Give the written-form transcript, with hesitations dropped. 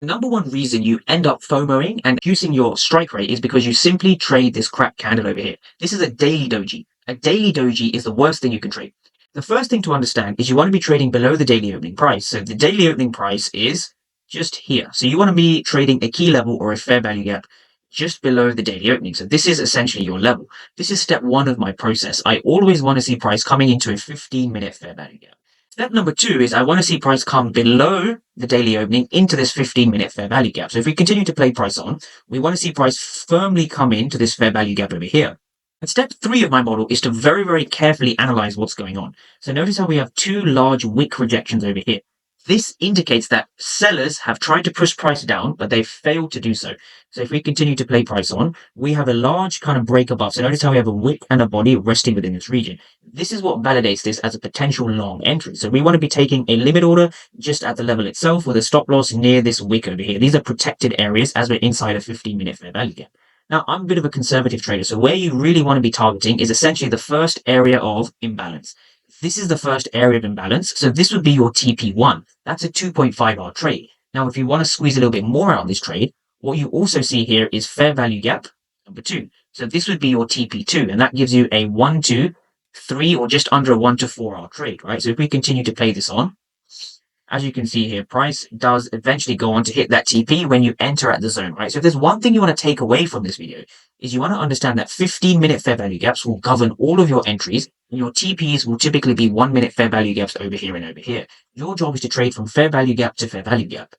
Number one reason you end up FOMOing and reducing your strike rate is because you simply trade this crap candle over here. This is a daily doji. A daily doji is the worst thing you can trade. The first thing to understand is you want to be trading below the daily opening price. So the daily opening price is just here. So you want to be trading a key level or a fair value gap just below the daily opening. So this is essentially your level. This is step one of my process. I always want to see price coming into a 15-minute fair value gap. Step number two is I want to see price come below the daily opening into this 15-minute fair value gap. So if we continue to play price on, we want to see price firmly come into this fair value gap over here. And step three of my model is to very, very carefully analyze what's going on. So notice how we have two large wick rejections over here. This indicates that sellers have tried to push price down, but they've failed to do so. So if we continue to play price on, we have a large kind of break above. So notice how we have a wick and a body resting within this region. This is what validates this as a potential long entry. So we want to be taking a limit order just at the level itself with a stop loss near this wick over here. These are protected areas as we're inside a 15-minute fair value gap. Now, I'm a bit of a conservative trader, so where you really want to be targeting is essentially the first area of imbalance. This is the first area of imbalance, so this would be your TP1. That's a 2.5-hour trade. Now, if you want to squeeze a little bit more out of this trade, what you also see here is fair value gap number 2. So this would be your TP2, and that gives you a 1 to 3 or just under a 1 to 4-hour trade, right? So if we continue to play this on, as you can see here, price does eventually go on to hit that TP when you enter at the zone, right? So if there's one thing you want to take away from this video is you want to understand that 15-minute fair value gaps will govern all of your entries, and your TPs will typically be 1-minute fair value gaps over here and over here. Your job is to trade from fair value gap to fair value gap.